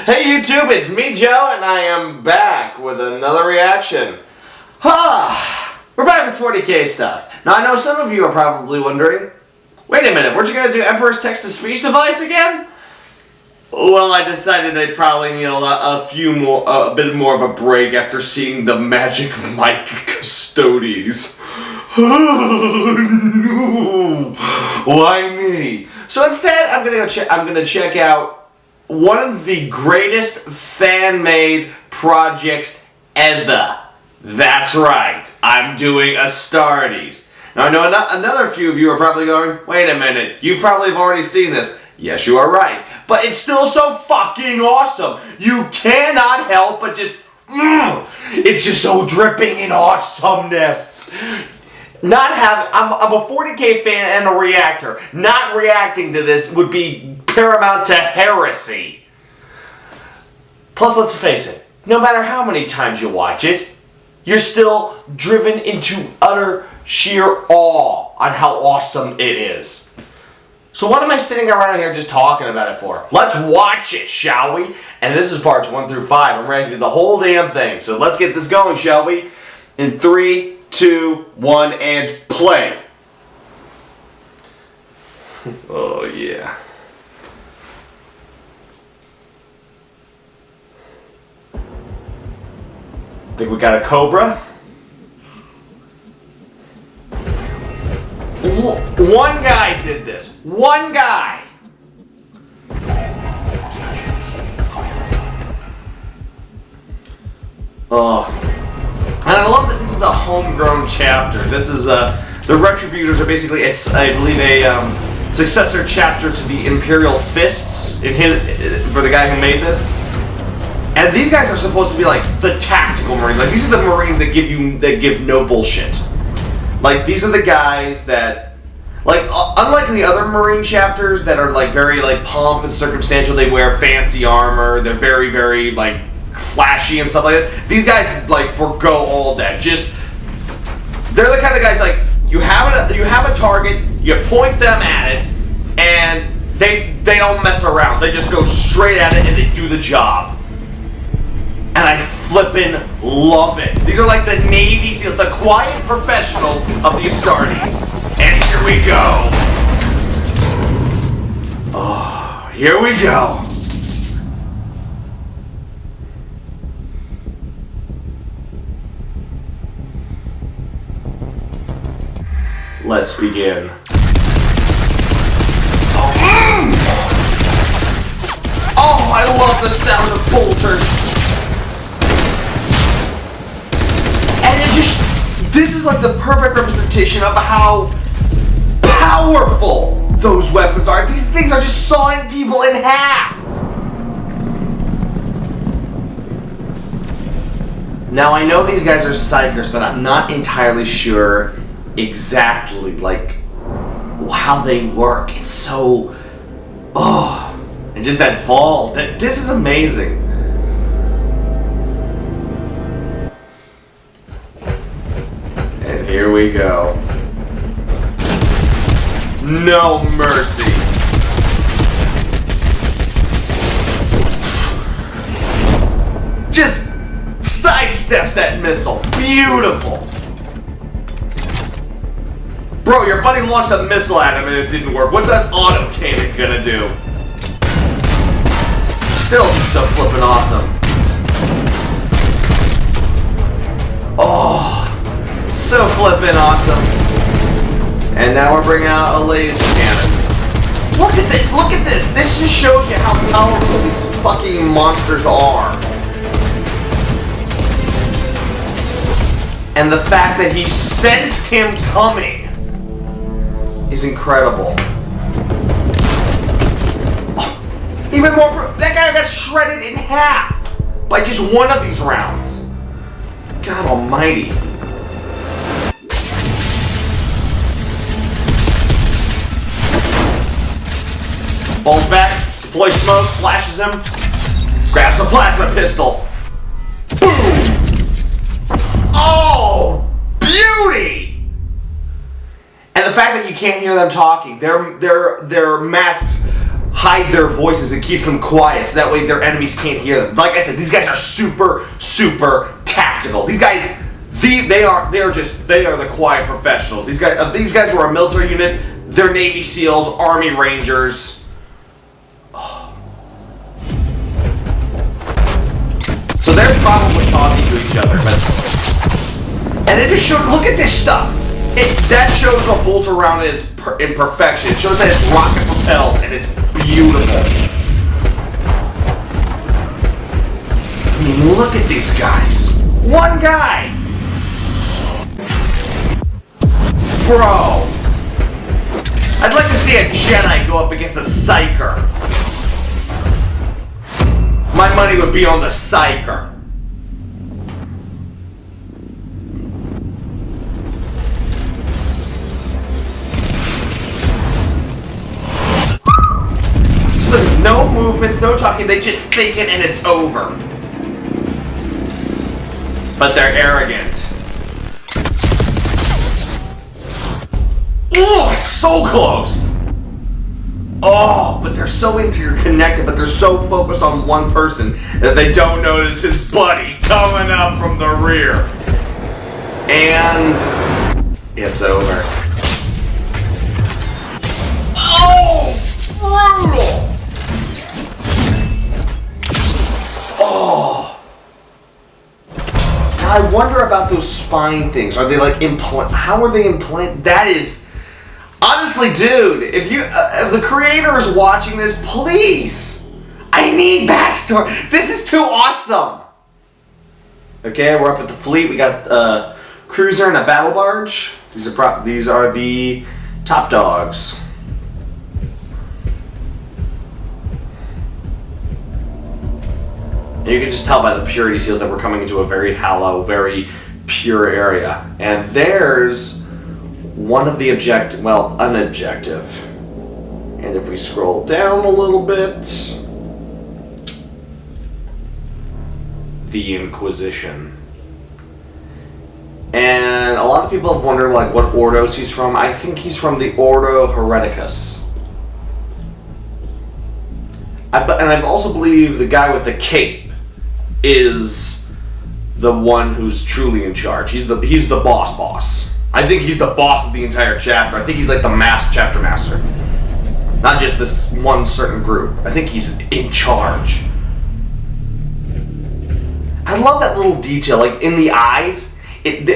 Hey YouTube, it's me Joe, and I am back with another reaction. We're back with 40k stuff. Now I know some of you are probably wondering, wait a minute, weren't you going to do Emperor's text-to-speech device again? Well, I decided I'd probably need a bit more of a break after seeing the Magic Mike Custodes. No! Why me? So instead, I'm gonna check out one of the greatest fan-made projects ever. That's right, I'm doing Astartes. Now I know another few of you are probably going, wait a minute, you probably have already seen this. Yes, you are right, but it's still so fucking awesome. You cannot help but just, it's just so dripping in awesomeness. I'm a 40k fan and a reactor. Not reacting to this would be paramount to heresy. Plus, let's face it, no matter how many times you watch it, you're still driven into utter sheer awe on how awesome it is. So what am I sitting around here just talking about it for? Let's watch it, shall we? And this is parts 1 through 5. I'm ready to do the whole damn thing. So let's get this going, shall we? In 3, 2, 1, and play. Oh, yeah. Think we got a Cobra? One guy did this. One guy. Oh. And I love that this is a homegrown chapter. This is the Retributors are basically, I believe, a successor chapter to the Imperial Fists for the guy who made this. And these guys are supposed to be like the tactical Marines. Like these are the Marines that give no bullshit. Like these are the guys that, like, unlike the other Marine chapters that are like very like pomp and circumstantial, they wear fancy armor, they're very, very like flashy and stuff like this. These guys like forgo all that. They're the kind of guys like you have a target, you point them at it, and they don't mess around. They just go straight at it and they do the job. And I flippin' love it. These are like the Navy SEALs, the quiet professionals of the Astartes. And here we go. Oh, here we go. Let's begin. Oh, I love the sound of bolters. And this is like the perfect representation of how powerful those weapons are. These things are just sawing people in half. Now I know these guys are psychers, but I'm not entirely sure exactly like how they work. It's so, and just that fall. This is amazing. And here we go. No mercy. Just sidesteps that missile. Beautiful. Bro, your buddy launched a missile at him and it didn't work. What's that auto cannon gonna do? Still just so flippin' awesome. Oh, so flippin' awesome. And now we're bringing out a laser cannon. Look at this! Look at this! This just shows you how powerful these fucking monsters are. And the fact that he sensed him coming is incredible. Oh, even more, that guy got shredded in half by just one of these rounds. God almighty. Falls back, deploys smoke, flashes him, grabs a plasma pistol. Boom! Oh, beauty! And the fact that you can't hear them talking, their masks hide their voices. It keeps them quiet, so that way their enemies can't hear them. Like I said, these guys are super, super tactical. These guys, they are the quiet professionals. These guys were a military unit. They're Navy SEALs, Army Rangers. Oh. So they're probably talking to each other, and it just showed. Look at this stuff. That shows what bolt around is in perfection. It shows that it's rocket propelled and it's beautiful. I mean, look at these guys. One guy. Bro. I'd like to see a Jedi go up against a Psyker. My money would be on the Psyker. So there's no movements, no talking, they just think it and it's over. But they're arrogant. Oh, so close! Oh, but they're so interconnected, but they're so focused on one person that they don't notice his buddy coming up from the rear. And it's over. Oh, brutal! Oh. Now I wonder about those spine things. Are they like how are they implant? That is... Honestly, dude, if the creator is watching this, please, I need backstory. This is too awesome. Okay, we're up at the fleet. We got a cruiser and a battle barge. These are the top dogs. And you can just tell by the purity seals that we're coming into a very hollow, very pure area. And there's one of the an objective. And if we scroll down a little bit, the Inquisition. And a lot of people have wondered like what Ordos he's from. I think he's from the Ordo Hereticus. And I also believe the guy with the cape is the one who's truly in charge. He's the boss. I think he's the boss of the entire chapter. I think he's like the chapter master. Not just this one certain group. I think he's in charge. I love that little detail, like in the eyes,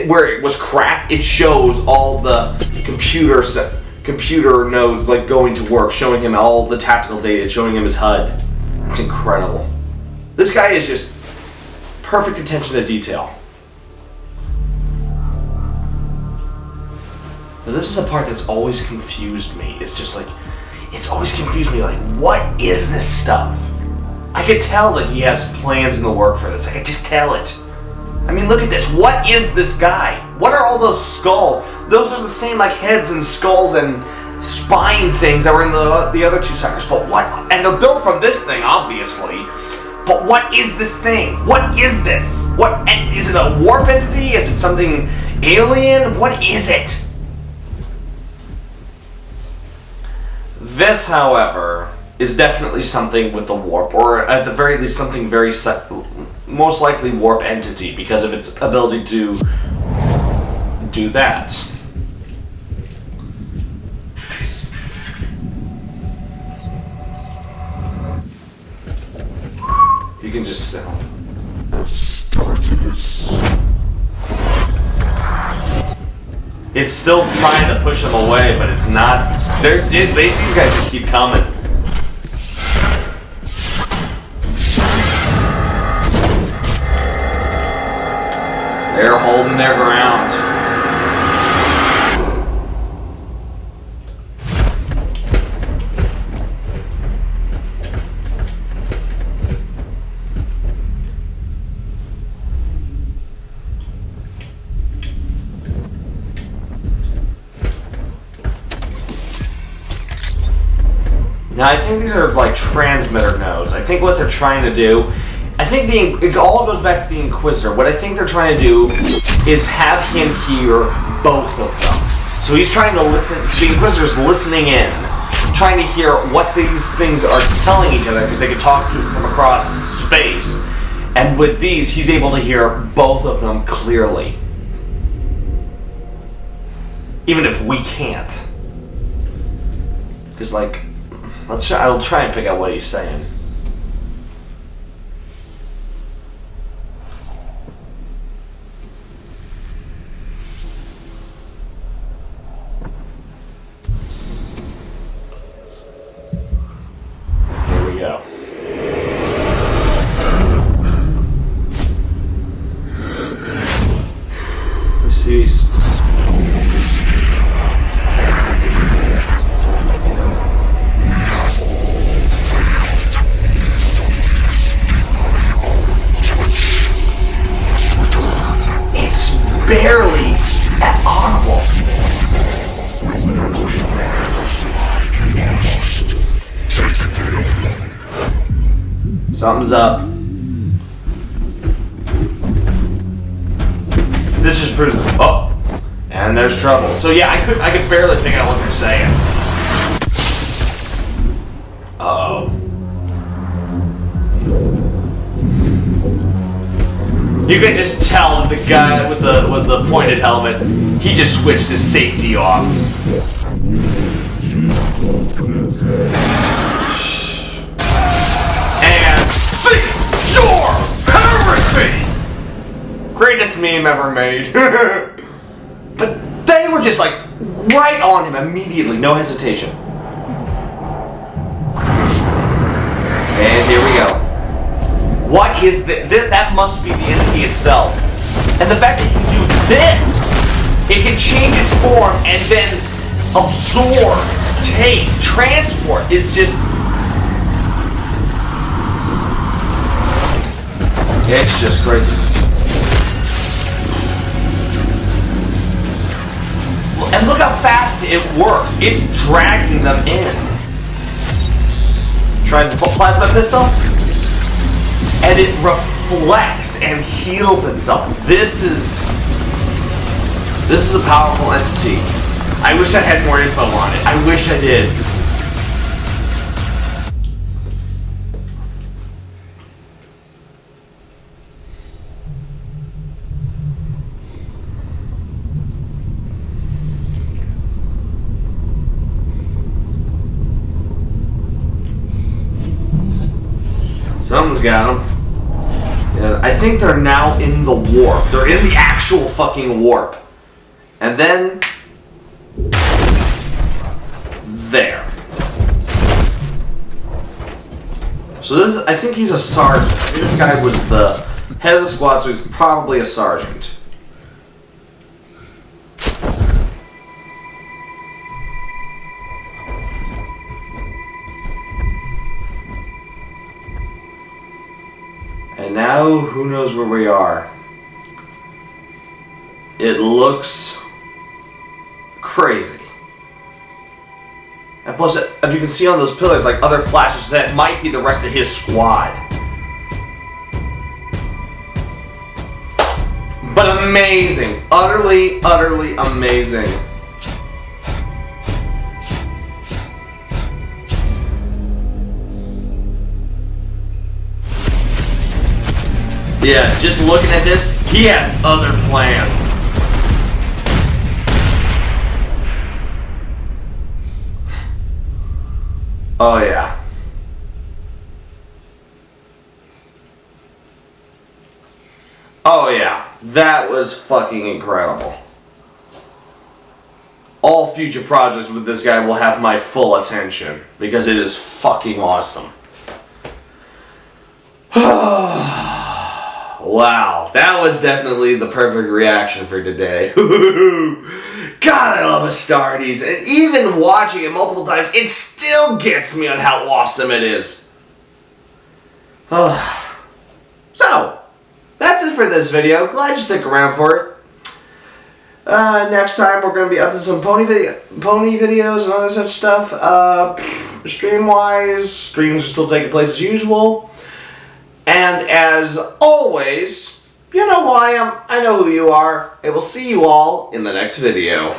where it was cracked, it shows all the computer nodes like going to work, showing him all the tactical data, showing him his HUD. It's incredible. This guy is just perfect attention to detail. Now, this is the part that's always confused me. It's always confused me, like, what is this stuff? I could tell that he has plans in the work for this. I could just tell it. I mean, look at this. What is this guy? What are all those skulls? Those are the same, like, heads and skulls and spine things that were in the other two suckers. But what? And they're built from this thing, obviously. But what is this thing? What is this? What? Is it a warp entity? Is it something alien? What is it? This, however, is definitely something with the warp, or at the very least something very most likely warp entity because of its ability to do that. You can just sit. Astartes. It's still trying to push them away, but it's not. These guys just keep coming. They're holding their ground. Now, I think these are like transmitter nodes. I think what they're trying to do, I think it all goes back to the Inquisitor. What I think they're trying to do is have him hear both of them. So he's trying to listen, so the Inquisitor's listening in trying to hear what these things are telling each other because they can talk from across space. And with these, he's able to hear both of them clearly. Even if we can't. Because, like, I'll try and pick out what he's saying. Here we go. Cease. It's barely audible. Something's up. This just proves, oh, and there's trouble. So yeah, I could barely figure out what they're saying. Uh-oh. You can just tell the guy with the pointed helmet, he just switched his safety off. And cease your heresy! Greatest meme ever made. But they were just like right on him immediately, no hesitation. And here we go. What is that? That must be the entity itself. And the fact that it can do this, it can change its form and then absorb, take, transport. It's just... it's just crazy. And look how fast it works. It's dragging them in. Try the plasma pistol. And it reflects and heals itself. This is a powerful entity. I wish I had more info on it. I wish I did. Something's got them. Yeah, I think they're now in the warp. They're in the actual fucking warp. And then... there. So this, I think he's a sergeant. I think this guy was the head of the squad, so he's probably a sergeant. And now, who knows where we are? It looks crazy. And plus, if you can see on those pillars, like other flashes, that might be the rest of his squad. But amazing. Utterly, utterly amazing. Yeah, just looking at this, he has other plans. Oh yeah. Oh yeah, that was fucking incredible. All future projects with this guy will have my full attention because it is fucking awesome. Wow, that was definitely the perfect reaction for today. God, I love Astartes, and even watching it multiple times, it still gets me on how awesome it is. So, that's it for this video. Glad you stick around for it. Next time we're going to be up to some pony videos and other such stuff. Stream-wise, streams are still taking place as usual. And as always, you know who I am, I know who you are, and we'll see you all in the next video.